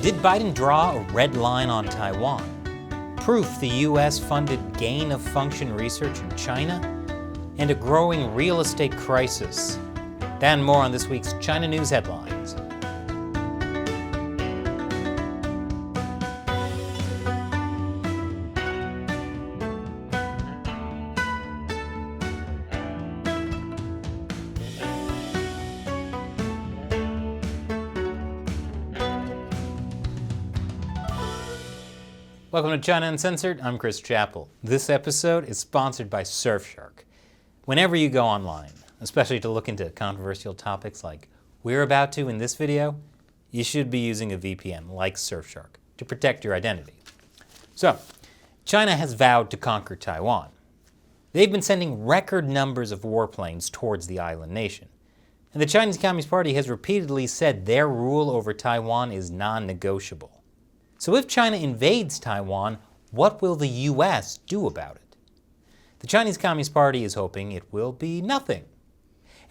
Did Biden draw a red line on Taiwan? Proof the U.S. funded gain-of-function research in China? And a growing real estate crisis. That and more on this week's China News Headlines. Welcome to China Uncensored. I'm Chris Chappell. This episode is sponsored by Surfshark. Whenever you go online, especially to look into controversial topics like we're about to in this video, you should be using a VPN like Surfshark to protect your identity. So, China has vowed to conquer Taiwan. They've been sending record numbers of warplanes towards the island nation. And the Chinese Communist Party has repeatedly said their rule over Taiwan is non-negotiable. So if China invades Taiwan, what will the U.S. do about it? The Chinese Communist Party is hoping it will be nothing.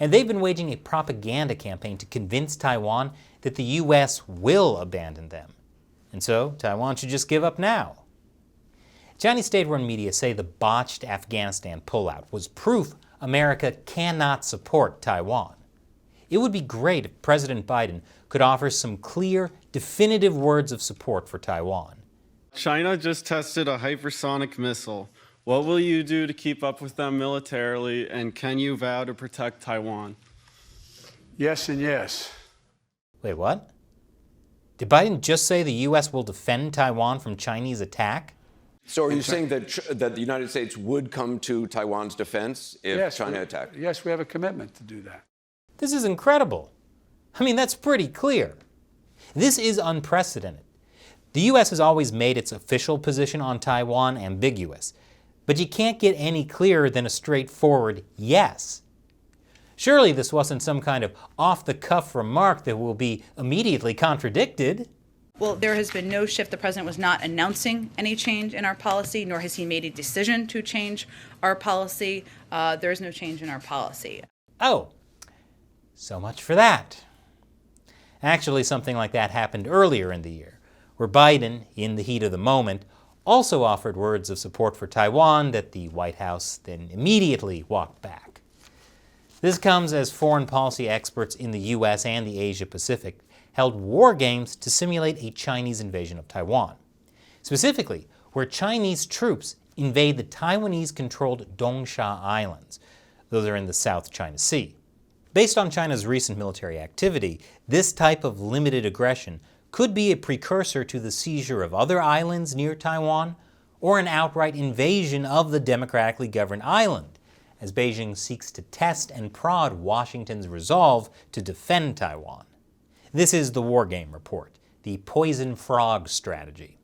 And they've been waging a propaganda campaign to convince Taiwan that the U.S. will abandon them. And so Taiwan should just give up now. Chinese state-run media say the botched Afghanistan pullout was proof America cannot support Taiwan. It would be great if President Biden could offer some clear, definitive words of support for Taiwan. China just tested a hypersonic missile. What will you do to keep up with them militarily, and can you vow to protect Taiwan? Yes and yes. Wait, what? Did Biden just say the U.S. will defend Taiwan from Chinese attack? So are you saying that the United States would come to Taiwan's defense if China attacked? Yes, we have a commitment to do that. This is incredible. I mean, that's pretty clear. This is unprecedented. The U.S. has always made its official position on Taiwan ambiguous, but you can't get any clearer than a straightforward yes. Surely this wasn't some kind of off-the-cuff remark that will be immediately contradicted. Well, there has been no shift. The president was not announcing any change in our policy, nor has he made a decision to change our policy. There is no change in our policy. Oh, so much for that. Actually, something like that happened earlier in the year, where Biden, in the heat of the moment, also offered words of support for Taiwan that the White House then immediately walked back. This comes as foreign policy experts in the U.S. and the Asia-Pacific held war games to simulate a Chinese invasion of Taiwan. Specifically, where Chinese troops invade the Taiwanese-controlled Dongsha Islands. Those are in the South China Sea. Based on China's recent military activity, this type of limited aggression could be a precursor to the seizure of other islands near Taiwan or an outright invasion of the democratically governed island, as Beijing seeks to test and prod Washington's resolve to defend Taiwan. This is the War Game Report, the poison frog strategy.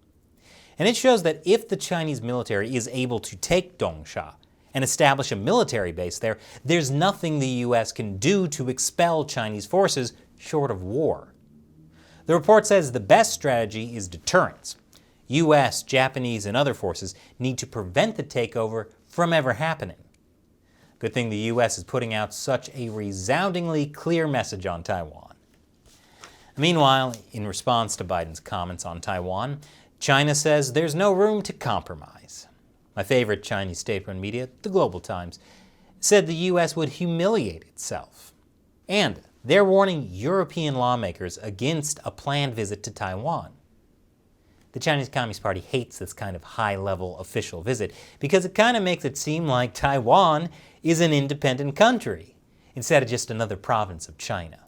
And it shows that if the Chinese military is able to take Dongsha and establish a military base there, there's nothing the U.S. can do to expel Chinese forces short of war. The report says the best strategy is deterrence. U.S., Japanese, and other forces need to prevent the takeover from ever happening. Good thing the U.S. is putting out such a resoundingly clear message on Taiwan. Meanwhile, in response to Biden's comments on Taiwan, China says there's no room to compromise. My favorite Chinese state-run media, the Global Times, said the U.S. would humiliate itself. And they're warning European lawmakers against a planned visit to Taiwan. The Chinese Communist Party hates this kind of high-level official visit because it kind of makes it seem like Taiwan is an independent country instead of just another province of China.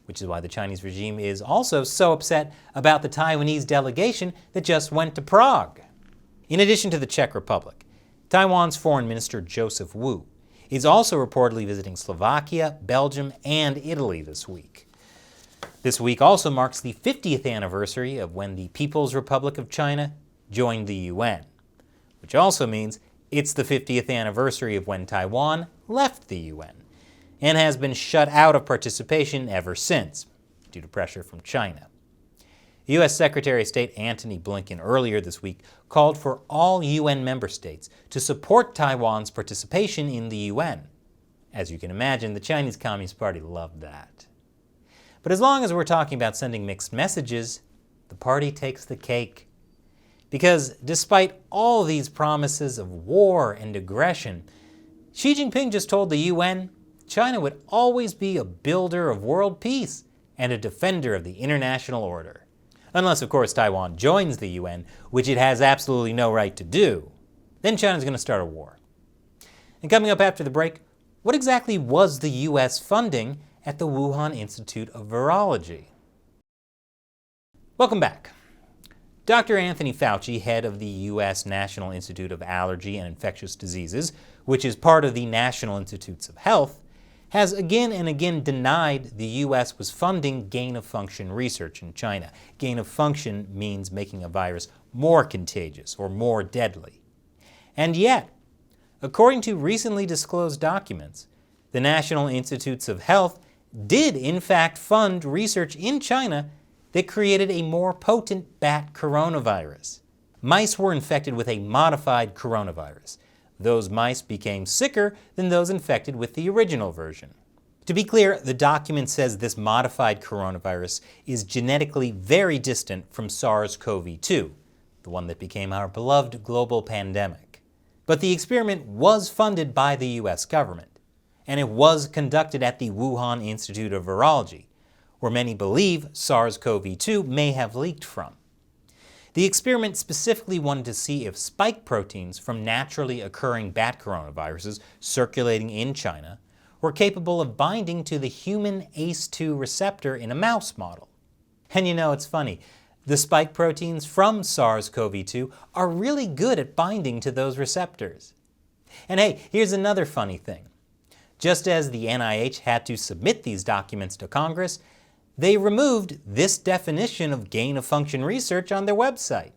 Which is why the Chinese regime is also so upset about the Taiwanese delegation that just went to Prague. In addition to the Czech Republic, Taiwan's Foreign Minister Joseph Wu is also reportedly visiting Slovakia, Belgium, and Italy this week. This week also marks the 50th anniversary of when the People's Republic of China joined the UN, which also means it's the 50th anniversary of when Taiwan left the UN and has been shut out of participation ever since, due to pressure from China. U.S. Secretary of State Antony Blinken earlier this week called for all UN member states to support Taiwan's participation in the UN. As you can imagine, the Chinese Communist Party loved that. But as long as we're talking about sending mixed messages, the party takes the cake. Because despite all these promises of war and aggression, Xi Jinping just told the UN China would always be a builder of world peace and a defender of the international order. Unless, of course, Taiwan joins the UN, which it has absolutely no right to do. Then China's going to start a war. And coming up after the break, what exactly was the US funding at the Wuhan Institute of Virology? Welcome back. Dr. Anthony Fauci, head of the U.S. National Institute of Allergy and Infectious Diseases, which is part of the National Institutes of Health, has again and again denied the U.S. was funding gain-of-function research in China. Gain-of-function means making a virus more contagious or more deadly. And yet, according to recently disclosed documents, the National Institutes of Health did in fact fund research in China that created a more potent bat coronavirus. Mice were infected with a modified coronavirus. Those mice became sicker than those infected with the original version. To be clear, the document says this modified coronavirus is genetically very distant from SARS-CoV-2, the one that became our beloved global pandemic. But the experiment was funded by the US government, and it was conducted at the Wuhan Institute of Virology, where many believe SARS-CoV-2 may have leaked from. The experiment specifically wanted to see if spike proteins from naturally occurring bat coronaviruses circulating in China were capable of binding to the human ACE2 receptor in a mouse model. And you know, it's funny, the spike proteins from SARS-CoV-2 are really good at binding to those receptors. And hey, here's another funny thing. Just as the NIH had to submit these documents to Congress, they removed this definition of gain-of-function research on their website.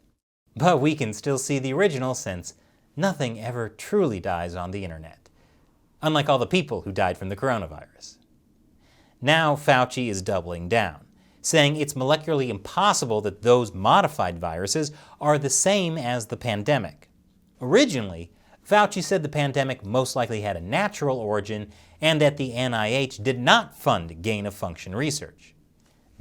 But we can still see the original since nothing ever truly dies on the internet, unlike all the people who died from the coronavirus. Now Fauci is doubling down, saying it's molecularly impossible that those modified viruses are the same as the pandemic. Originally, Fauci said the pandemic most likely had a natural origin and that the NIH did not fund gain-of-function research.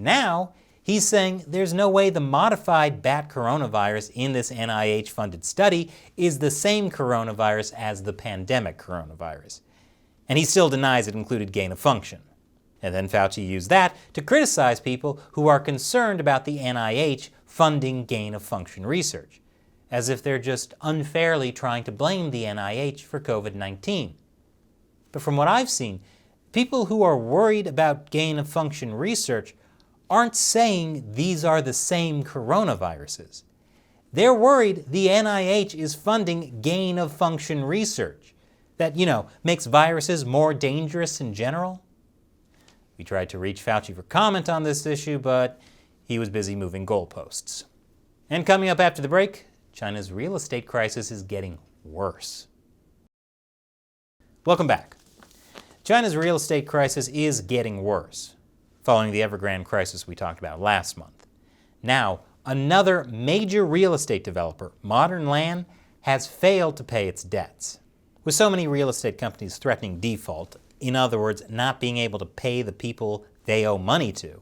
Now, he's saying there's no way the modified bat coronavirus in this NIH-funded study is the same coronavirus as the pandemic coronavirus. And he still denies it included gain-of-function. And then Fauci used that to criticize people who are concerned about the NIH funding gain-of-function research, as if they're just unfairly trying to blame the NIH for COVID-19. But from what I've seen, people who are worried about gain-of-function research aren't saying these are the same coronaviruses. They're worried the NIH is funding gain-of-function research that, makes viruses more dangerous in general. We tried to reach Fauci for comment on this issue, but he was busy moving goalposts. And coming up after the break, China's real estate crisis is getting worse. Welcome back. China's real estate crisis is getting worse, following the Evergrande crisis we talked about last month. Now, another major real estate developer, Modern Land, has failed to pay its debts. With so many real estate companies threatening default, in other words, not being able to pay the people they owe money to,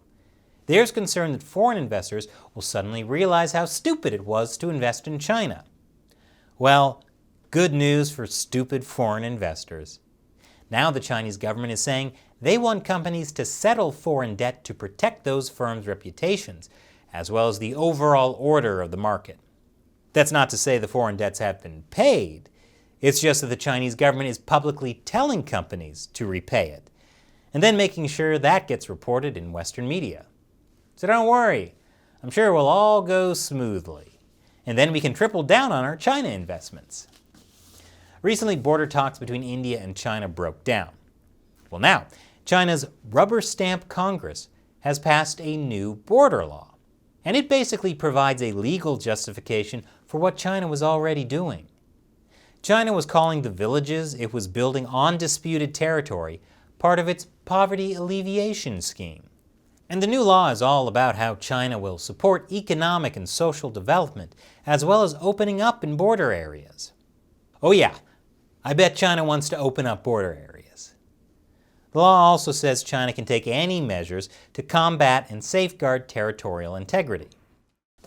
there's concern that foreign investors will suddenly realize how stupid it was to invest in China. Well, good news for stupid foreign investors. Now the Chinese government is saying they want companies to settle foreign debt to protect those firms' reputations, as well as the overall order of the market. That's not to say the foreign debts have been paid. It's just that the Chinese government is publicly telling companies to repay it, and then making sure that gets reported in Western media. So don't worry, I'm sure it will all go smoothly, and then we can triple down on our China investments. Recently, border talks between India and China broke down. Well, now, China's rubber stamp Congress has passed a new border law, and it basically provides a legal justification for what China was already doing. China was calling the villages it was building on disputed territory part of its poverty alleviation scheme. And the new law is all about how China will support economic and social development, as well as opening up in border areas. Oh yeah, I bet China wants to open up border areas. The law also says China can take any measures to combat and safeguard territorial integrity.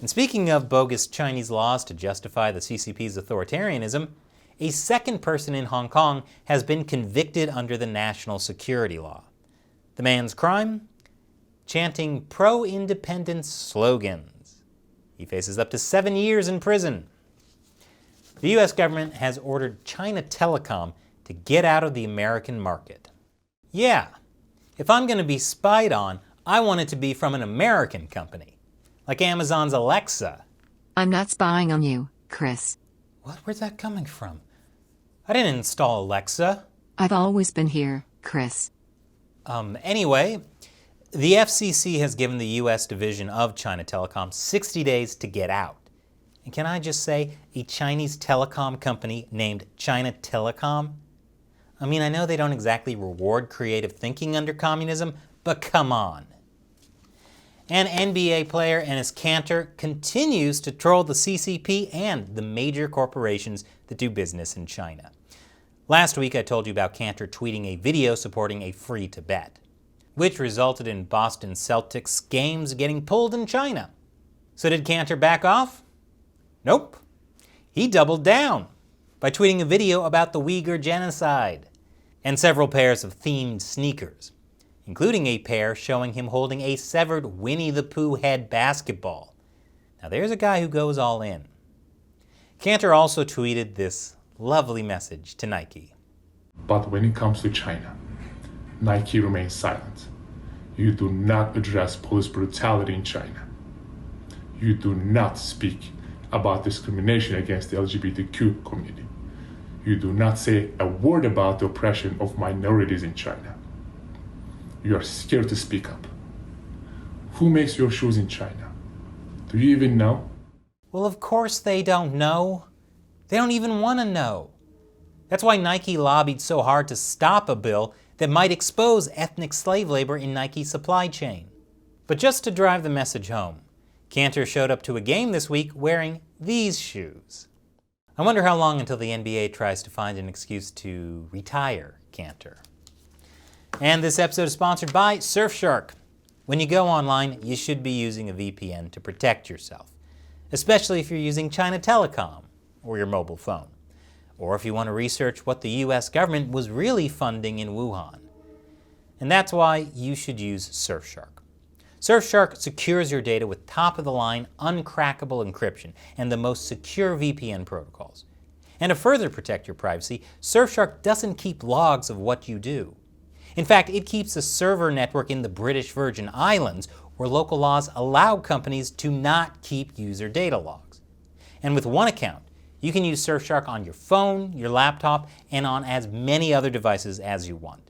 And speaking of bogus Chinese laws to justify the CCP's authoritarianism, a second person in Hong Kong has been convicted under the national security law. The man's crime? Chanting pro-independence slogans. He faces up to 7 years in prison. The U.S. government has ordered China Telecom to get out of the American market. Yeah, if I'm going to be spied on, I want it to be from an American company, like Amazon's Alexa. I'm not spying on you, Chris. What? Where's that coming from? I didn't install Alexa. I've always been here, Chris. Anyway, the FCC has given the U.S. division of China Telecom 60 days to get out. And can I just say, a Chinese telecom company named China Telecom? I mean, I know they don't exactly reward creative thinking under communism, but come on. An NBA player and his cantor continues to troll the CCP and the major corporations that do business in China. Last week I told you about Cantor tweeting a video supporting a free Tibet, which resulted in Boston Celtics games getting pulled in China. So did Cantor back off? Nope. He doubled down by tweeting a video about the Uyghur genocide and several pairs of themed sneakers, including a pair showing him holding a severed Winnie the Pooh head basketball. Now there's a guy who goes all in. Cantor also tweeted this lovely message to Nike. But when it comes to China, Nike remains silent. You do not address police brutality in China. You do not speak about discrimination against the LGBTQ community. You do not say a word about the oppression of minorities in China. You are scared to speak up. Who makes your shoes in China? Do you even know? Well, of course they don't know. They don't even want to know. That's why Nike lobbied so hard to stop a bill that might expose ethnic slave labor in Nike's supply chain. But just to drive the message home, Cantor showed up to a game this week wearing these shoes. I wonder how long until the NBA tries to find an excuse to retire Cantor. And this episode is sponsored by Surfshark. When you go online, you should be using a VPN to protect yourself, especially if you're using China Telecom or your mobile phone, or if you want to research what the US government was really funding in Wuhan. And that's why you should use Surfshark. Surfshark secures your data with top-of-the-line, uncrackable encryption and the most secure VPN protocols. And to further protect your privacy, Surfshark doesn't keep logs of what you do. In fact, it keeps a server network in the British Virgin Islands where local laws allow companies to not keep user data logs. And with one account, you can use Surfshark on your phone, your laptop, and on as many other devices as you want.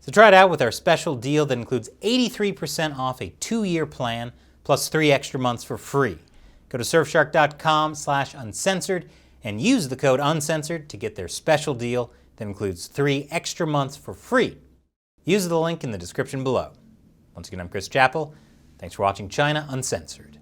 So try it out with our special deal that includes 83% off a 2-year plan plus 3 extra months for free. Go to surfshark.com/uncensored and use the code uncensored to get their special deal that includes 3 extra months for free. Use the link in the description below. Once again, I'm Chris Chappell. Thanks for watching China Uncensored.